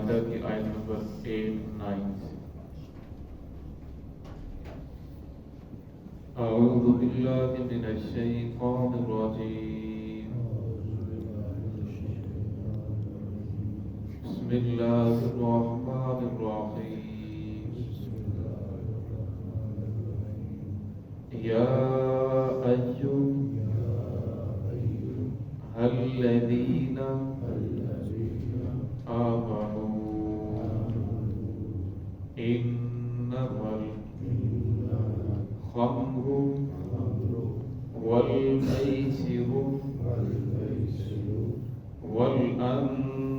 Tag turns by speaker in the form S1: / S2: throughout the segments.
S1: مائدہ کی آیت نمبر 8-9 سے۔ اعوذ باللہ من الشیطان الرجیم، بسم اللہ الرحمن الرحیم، یا ایھا الذین آمنوا انما الخمر والمیسر والانصاب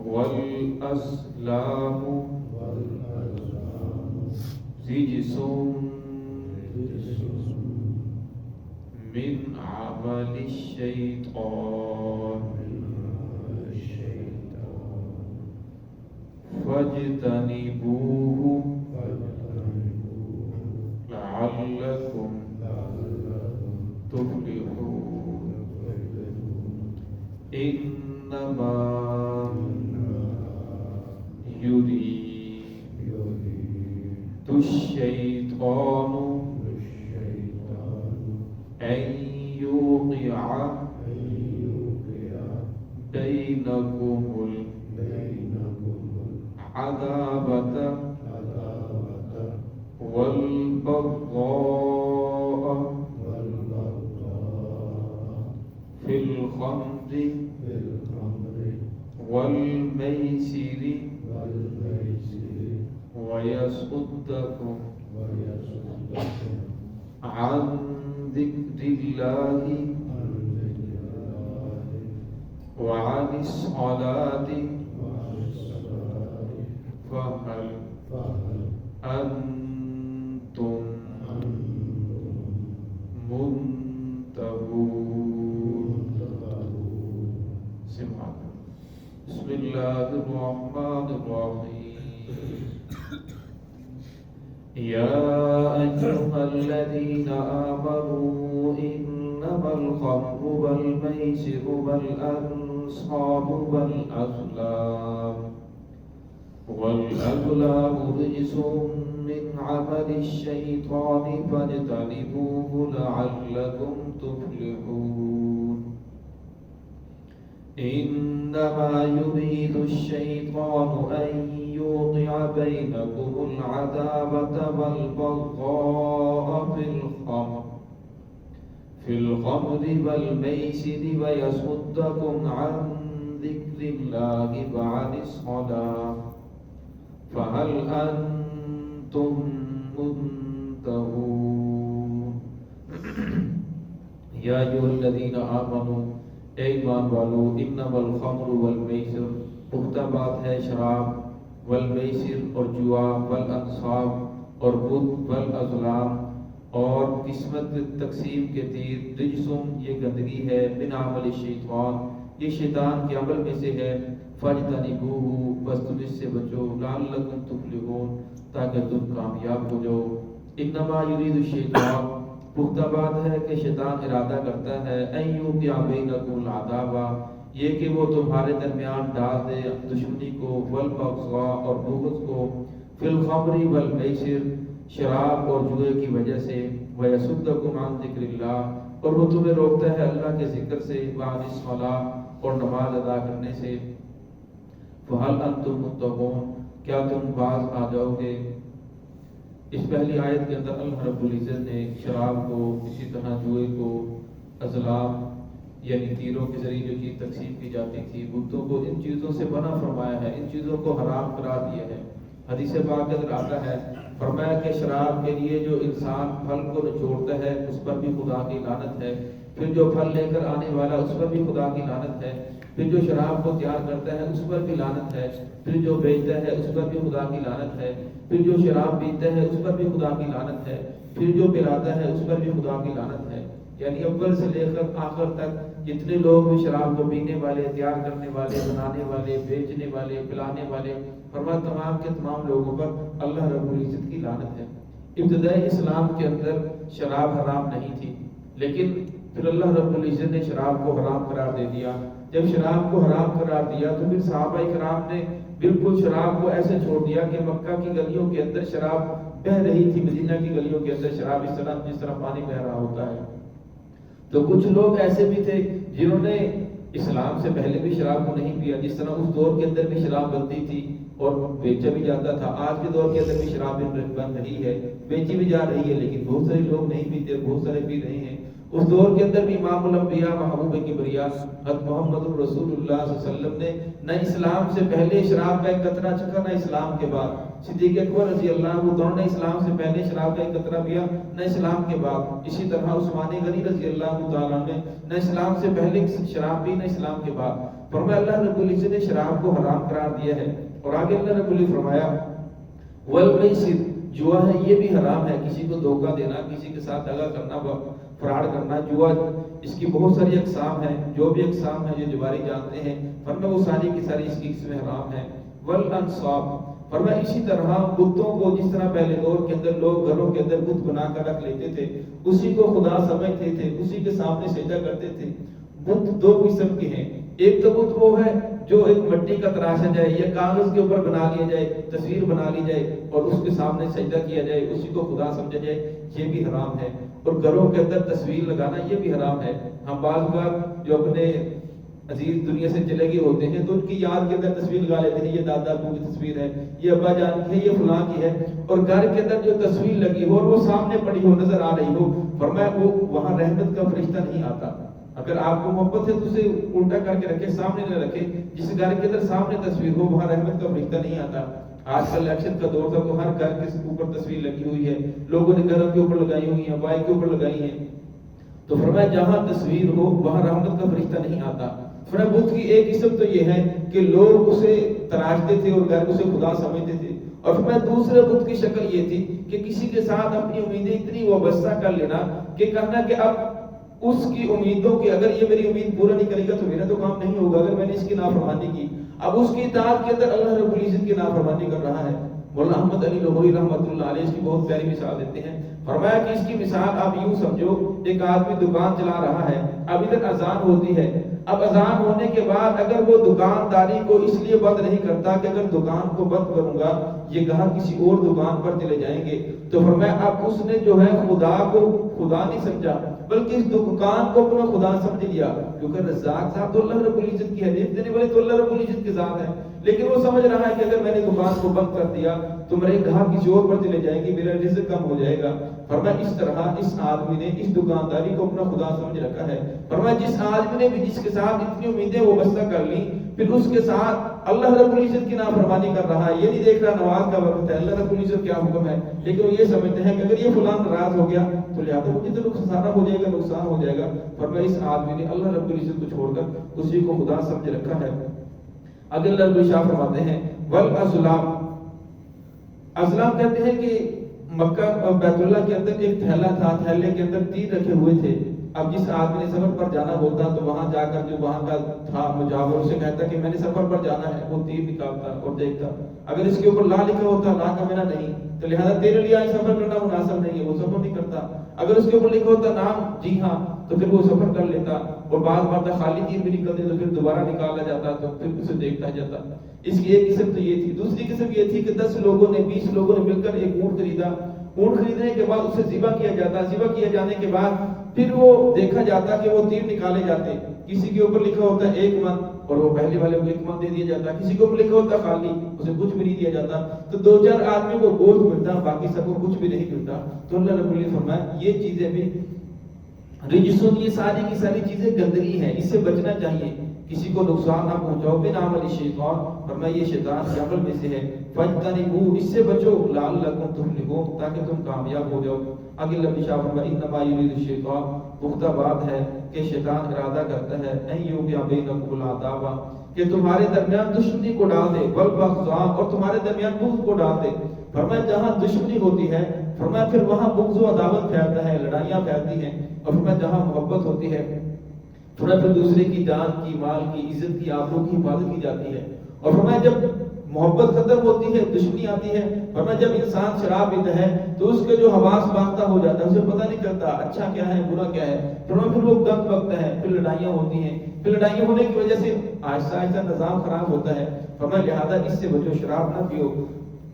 S1: والازلام رجس من عمل الشیطان فاجتنبوه لعلكم تفلحون انما يريد الشيطان أن يوقع بينكم العداوة والبغضاء في الخمر والميسر ويصدكم عن ذكر الله وعن الصلاة فهل أنتم منتهون؟ بسم الله الرحمن الرحيم، يا أيها الذين آمنوا إنما الخمر والميسر والأنصاب والأزلام رجس من عمل الشيطان فاجتنبوه لعلكم تفلحون إنما يريد الشيطان أن يوقع بينكم العداوة والبغضاء في الخمر والميسر ويصدكم عن ذكر الله وعن الصلاة فهل أنتم منتهون؟ یا ایھا الذین آمنوا، اے ایمان والو، انما الخمر والمیسر، پختہ بات ہے شراب، والمیسر اور جوا، والانصاب اور بت، والازلام اور قسمت تقسیم کے تیر، رجسم یہ گندگی ہے، من عمل الشیطان یہ شیطان کے عمل میں سے ہے، فاجتنبوہ بس تم اس سے بچو، لعلکم تفلحون تاکہ تم کامیاب ہو جاؤ۔ انما یرید الشیطان پختہ بات ہے کہ شیطان ارادہ کرتا ہے، ان یوقع بینکم العداوہ یہ کہ وہ تمہارے درمیان ڈال دے دشمنی کو، والبغضاء اور بغض کو، فی الخمر والمیسر شراب اور جوئے کی وجہ سے، ویصدکم عن ذکر اللہ اور وہ تمہیں روکتا ہے اللہ کے ذکر سے، وعن الصلاۃ اور نماز ادا کرنے سے، فہل انتم منتہون کیا تم باز آ جاؤ گے۔ اس پہلی آیت کے اندر اللہ رب العزت نے شراب کو، اسی طرح جوئے کو، ازلام یعنی تیروں کے ذریعے جو چیز تقسیم کی جاتی تھی، بتوں کو، ان چیزوں سے منع فرمایا ہے، ان چیزوں کو حرام قرار دیا ہے۔ حدیث پاک کے اندر آتا ہے، فرمایا کہ شراب کے لیے جو انسان پھل کو نچوڑتا ہے اس پر بھی خدا کی لعنت ہے، پھر جو پھل لے کر آنے والا اس پر بھی خدا کی لعنت ہے، پھر جو شراب کو تیار کرتا ہے اس پر بھی لعنت ہے، پھر جو بیچتا ہے اس پر بھی خدا کی لعنت ہے، پھر جو شراب پیتا ہے اس پر بھی خدا کی لعنت ہے، پھر جو پلاتا ہے اس پر بھی خدا کی لعنت ہے۔ یعنی اول سے لے کر آخر تک جتنے لوگ بھی شراب کو پینے والے، تیار کرنے والے، بنانے والے، بیچنے والے، پلانے والے، فرمایا تمام کے تمام لوگوں پر اللہ رب العزت کی لعنت ہے۔ ابتدائی اسلام کے اندر شراب حرام نہیں تھی، لیکن پھر اللہ رب العزت نے شراب کو حرام قرار دے دیا۔ جب شراب کو حرام قرار دیا تو پھر صحابہ کرام نے بالکل شراب کو ایسے چھوڑ دیا کہ مکہ کی گلیوں کے اندر شراب بہ رہی تھی، مدینہ کی گلیوں کے اندر شراب اس طرح جس طرح پانی بہ رہا ہوتا ہے۔ تو کچھ لوگ ایسے بھی تھے جنہوں نے اسلام سے پہلے بھی شراب کو نہیں پیا، جس طرح اس دور کے اندر بھی شراب بنتی تھی اور بیچا بھی جاتا تھا، آج کے دور کے اندر بھی شراب بن رہی ہے، بیچی بھی جا رہی ہے، لیکن بہت سارے لوگ نہیں پیتے، بہت سارے پی رہے ہیں۔ اس دور کے اندر بھی امام الانبیاء محبوب کبریا حضرت محمد رسول اللہ صلی اللہ علیہ وسلم نے نہ اسلام سے پہلے شراب کا ایک قطرہ چکھا نہ اسلام کے بعد، صدیق اکبر رضی اللہ عنہ دونوں نے اسلام سے پہلے شراب کا ایک قطرہ پیا نہ اسلام کے بعد، اسی طرح عثمان غنی رضی اللہ تعالیٰ نے نہ اسلام سے پہلے شراب پی نہ اسلام کے بعد۔ فرمایا اللہ رب العزت نے شراب کو حرام قرار دیا ہے، اور آگے اللہ رب العزت فرمایا والمیسر، جوا ہے یہ بھی حرام ہے، کسی کو دھوکہ دینا، کسی کے ساتھ دغا کرنا، فراڈ کرنا، جوا اس کی بہت ساری اقسام ہیں، جو بھی اقسام ہیں جو جواری جانتے ہیں، فرمایا وہ ساری کی ساری اس کی قسمیں حرام ہیں۔ والانصاب، فرمایا اسی طرح بتوں کو جس طرح پہلے دور کے اندر لوگ گھروں کے اندر بت بنا کر رکھ لیتے تھے، اسی کو خدا سمجھتے تھے، اسی کے سامنے سجدہ کرتے تھے۔ بت دو قسم کے ہیں، ایک تو بت وہ ہے جو ایک مٹی کا تراشا جائے یا کاغذ کے اوپر بنا لیا جائے، تصویر بنا لی جائے اور اس کے سامنے سجدہ کیا جائے، اسی کو خدا سمجھا جائے، یہ بھی حرام ہے۔ اور گھروں کے اندر تصویر لگانا یہ بھی حرام ہے۔ ہم بعض بار جو اپنے عزیز دنیا سے چلے گئے ہوتے ہیں تو ان کی یاد کے اندر تصویر لگا لیتے ہیں، یہ دادا ابو کی تصویر ہے، یہ ابا جان کی ہے، یہ فلاں کی ہے، اور گھر کے اندر جو تصویر لگی ہو اور وہ سامنے پڑی ہو، نظر آ رہی ہو، فرمایا وہ وہاں رحمت کا فرشتہ نہیں آتا۔ اگر آپ کو محبت ہے تو اسے الٹا کر کے رکھے، سامنے نہ رکھے۔ جس گھر کے اندر سامنے تصویر ہو وہاں رحمت کا فرشتہ نہیں آتا۔ آج کل الیکشن کا دور تھا تو ہر گھر کے اوپر تصویر لگی ہوئی ہے، لوگوں نے گھروں کے اوپر لگائی ہوئی ہیں، بائک کے اوپر لگائی ہیں۔ تو فرمایا جہاں تصویر ہو وہاں رحمت کا فرشتہ نہیں آتا۔ فرمایا بت کی ایک قسم تو یہ ہے کہ لوگ اسے تراشتے تھے اور گھر اسے خدا سمجھتے تھے، اور فرمایا دوسرے بت کی شکل یہ تھی کہ کسی کے ساتھ اپنی امیدیں اتنی وابستہ کر لینا کہ کہنا کہ اب اس کی امیدوں کی اگر یہ میری امید پورا نہیں کرے گا تو میرا تو کام نہیں ہوگا، اگر میں نے اس کی نافرمانی کی، اب اس کی اطاعت کے اندر اللہ رب العزت کی نافرمانی کر رہا ہے۔ مولانا احمد علی لاہوری رحمۃ اللہ علیہ اس کی بہت پیاری مثال دیتے ہیں، فرمایا کہ اس کی مثال آپ یوں سمجھو، ایک آدمی دکان چلا رہا ہے، اب ادھر اذان ہوتی ہے، اب اذان ہونے کے بعد اگر وہ دکانداری کو اس لیے بند نہیں کرتا کہ اگر دکان کو بند کروں گا یہ گاہک کسی اور دکان پر چلے جائیں گے، تو فرمایا اب اس نے جو ہے خدا کو خدا نہیں سمجھا بلکہ اس دکان کو اپنا خدا سمجھ لیا، کیونکہ رزاق صاحب تو اللہ رب العزت کی ہے، رزق دینے والے تو اللہ رب العزت کی ذات ہے، لیکن وہ سمجھ رہا ہے کہ اگر میں نے دکان کو بند کر دیا تو میرے گاہک کسی اور پر چلے جائیں گے، میرا رزق کم ہو جائے گا۔ فرمایا اس طرح اس آدمی نے اس دکانداری کو اپنا خدا سمجھ رکھا ہے۔ فرمایا جس آدمی نے بھی جس کے ساتھ اتنی امیدیں وابستہ کر لی پھر اس کے ساتھ اللہ رب العزت کی نافرمانی کر رہا ہے، یہ نہیں دیکھ رہا نماز کا وقت ہے، اللہ رب العزت کیا حکم ہے، لیکن وہ یہ سمجھتے ہیں کہ اگر یہ فلاں ناراض ہو گیا تو لہٰذا مجھے تو خسارہ ہو جائے گا، نقصان ہو جائے گا۔ فرمایا اس آدمی نے اللہ رب العزت کو چھوڑ کر اسی کو خدا سمجھ رکھا ہے۔ اگر اللہ رب العزت فرماتے ہیں والازلام، ازلام کہتے ہیں کہ مکہ بیت اللہ کے اندر ایک تھیلا تھا، تھیلے کے اندر تیر رکھے ہوئے تھے، اب جس آدمی نے سفر پر جانا ہوتا تو وہاں جا کر جو وہاں کا تھا مجاور اسے کہتا کہ میں نے سفر پر جانا ہے، وہ تیر نکالتا اور دیکھتا، اگر اس کے اوپر لا لکھا ہوتا لا کا مینا نہیں تو لہذا تیرے لیے سفر کرنا مناسب نہیں ہے، وہ سفر نہیں کرتا، اگر اس کے اوپر لکھا ہوتا نام جی ہاں تو پھر وہ سفر کر لیتا، اور بعض بار خالی تیر بھی نکلتے تو پھر دوبارہ نکالا جاتا تو پھر اسے دیکھتا جاتا۔ اس کی ایک قسم تو یہ تھی۔ دوسری قسم یہ تھی کہ 10 لوگوں نے 20 لوگوں نے مل کر ایک اونٹ خریدا، اونٹ خریدنے کے بعد اسے ذبح کیا جاتا، ذبح کیا جانے کے بعد پھر وہ دیکھا جاتا کہ وہ تیر نکالے جاتے، کسی کے اوپر لکھا ہوتا ہے 1 من اور وہ پہلے والے کو 1 من دے دیا جاتا، کسی کے اوپر لکھا ہوتا خالی اسے کچھ بھی نہیں دیا جاتا، تو 2-4 آدمی کو گوشت ملتا باقی سب کو کچھ بھی نہیں ملتا۔ تو اللہ رب العزت فرمایا یہ چیزیں بھی رجسون، یہ ساری کی ساری چیزیں گندگی ہیں، اس سے بچنا چاہیے، کسی کو نقصان نہ پہنچاؤ۔ من عمل الشیطان، فرمایا یہ شیطان کے عمل میں سے ہے، فاجتنبوہ، اس سے بچو، لعلکم تفلحون، تاکہ تم کامیاب ہو جاؤ۔ آگے اللہ شاہ فرمایا انما یرید الشیطان، پختہ بات ہے کہ شیطان ارادہ کرتا ہے ان یوقع بینکم العداوہ، کہ تمہارے درمیان دشمنی کو ڈال دے، والبغضاء، اور تمہارے درمیان بغض کو ڈال دے۔ فرمایا جہاں دشمنی ہوتی ہے فرمایا پھر وہاں بغض و عداوت پھیلتا ہے، لڑائیاں پھیلتی ہیں، اور فرمایا جہاں محبت ہوتی ہے فرمایا پھر دوسرے کی جان کی، مال کی، عزت کی، آبرو کی حفاظت کی جاتی ہے، اور فرمایا جب محبت ختم ہوتی ہے دشمنی آتی ہے۔ فرمایا جب انسان شراب پیتا ہے تو اس کے جو حواس باختہ ہو جاتا ہے، اسے پتہ نہیں کرتا اچھا کیا ہے برا کیا ہے، فرمایا پھر وہ گند بکتا ہے، پھر لڑائیاں ہوتی ہیں، پھر لڑائیاں ہونے کی وجہ سے آہستہ آہستہ نظام خراب ہوتا ہے. فرمایا لہذا اس سے بچو، شراب نہ پیو.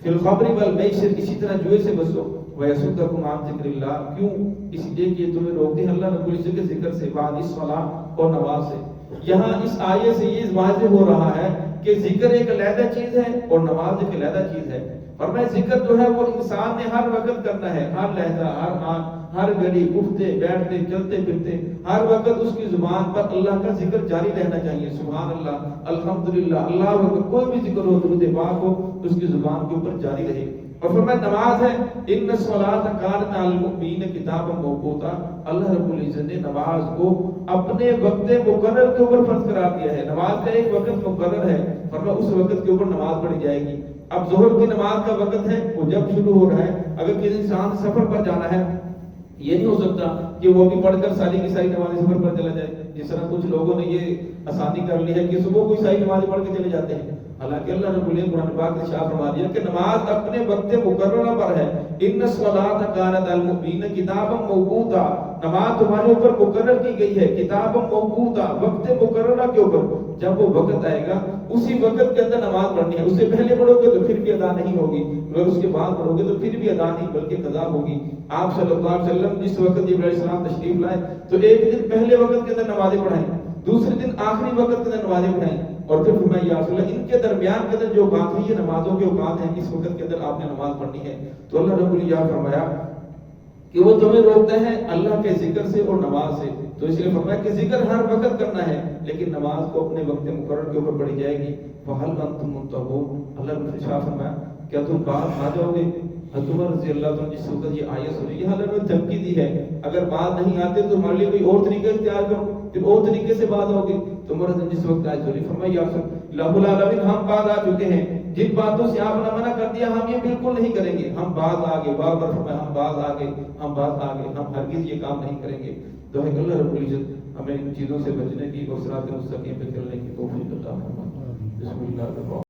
S1: فی الخمر والمیسر، اسی طرح جوئے سے بچو. ویصدکم عن ذکر اللہ، کیوں؟ اس لیے کہ تمہیں روکتے ہیں اللہ رب العزت کے ذکر سے، بعد الصلاۃ اور نماز سے. یہاں اس آیت سے یہ واضح ہو رہا ہے کہ ذکر ایک علیحدہ چیز ہے اور نماز ایک علیحدہ چیز ہے. فرمایا ذکر جو ہے وہ انسان نے ہر وقت کرنا ہے، ہر لہجہ، ہر آن، ہر گھڑی، اٹھتے بیٹھتے چلتے پھرتے ہر وقت اس کی زبان پر اللہ کا ذکر جاری رہنا چاہیے. سبحان اللہ، الحمدللہ، اللہ اکبر، کوئی بھی ذکر ہو، درود پاک ہو، اس کی زبان کے اوپر جاری رہے. اور فرمایا نماز ہے، ان الصلاۃ کانت علی المؤمنین کتابا موقوتا. اللہ رب العزت نے نماز کو اپنے وقت مقرر کے اوپر فرض قرار دیا ہے. نماز کا ایک وقت مقرر ہے، فرمایا اس وقت کے اوپر نماز پڑھی جائے گی. اب ظہر کی نماز کا وقت ہے، وہ جب شروع ہو رہا ہے. اگر کسی انسان سفر پر جانا ہے، یہ نہیں ہو سکتا کہ وہ بھی پڑھ کر ساری کی ساری نماز سفر پر چلا جائے. جس طرح کچھ لوگوں نے یہ آسانی کر لی ہے کہ صبح کوئی ساری نماز پڑھ کے چلے جاتے ہیں. حالانکہ اللہ رب العزت قرآن پاک نے ارشاد فرما دیا کہ نماز اپنے وقت مقررہ پر ہے. ان الصلاۃ کانت علی المؤمنین کتابا موقوتا، نماز تمہارے اوپر مقرر کی گئی ہے، کتابا موقوتا، وقت مقررہ کے اوپر. جب وہ وقت آئے گا اسی وقت کے اندر نماز پڑھنی ہے. اس سے پہلے پڑھو گے تو پھر بھی ادا نہیں ہوگی، اگر اس کے بعد پڑھو گے تو پھر بھی ادا نہیں بلکہ قضا ہوگی. آپ صلی اللہ علیہ وسلم جس وقت جبرائیل علیہ السلام تشریف لائے تو ایک دن پہلے وقت کے اندر نمازیں پڑھائیں، دوسرے دن آخری وقت کے اندر نمازیں پڑھائیں. اور پھر فرمایا یا رسول اللہ، ان کے درمیان کے اندر جو اوقات ہیں یہ نمازوں کے اوقات ہیں، اس وقت کے اندر آپ نے نماز پڑھنی ہے. تو اللہ رب العزت فرمایا کہ وہ تمہیں روکتے ہیں اللہ کے ذکر سے اور نماز سے. تو اس لیے فرمایا کہ ذکر ہر وقت کرنا ہے لیکن نماز کو اپنے وقت مقرر کے اوپر پڑھی جائے گی. فَهَلْ أَنْتُمْ مُنْتَهُونَ، اللہ نے ارشاد فرمایا کیا تم باز آ جاؤ گے؟ حضرت عمر رضی اللہ عنہ جس وقت یہ آیت سنی، یہ حضرت نے دھمکی دی ہے اگر بات نہیں آتے تو ہمارے لیے کوئی اور طریقہ اختیار کرو، پھر اور طریقے سے بات ہوگی. تو عمر نے جس وقت آیت سنی فرمایا یا رب العالمین ہم باز آ چکے ہیں، جن باتوں سے آپ نے منع کر دیا ہم یہ بالکل نہیں کریں گے. ہم باز آ گئے، بار بار فرمایا ہم باز آ گئے، ہم باز آ گئے، ہم ہرگز یہ کام نہیں کریں گے. تو ہے کہ اللہ رب العزت ہمیں ان چیزوں سے بچنے کی اور صراط مستقیم پہ چلنے کی توفیق عطا فرمائے. بسم اللہ الرحمن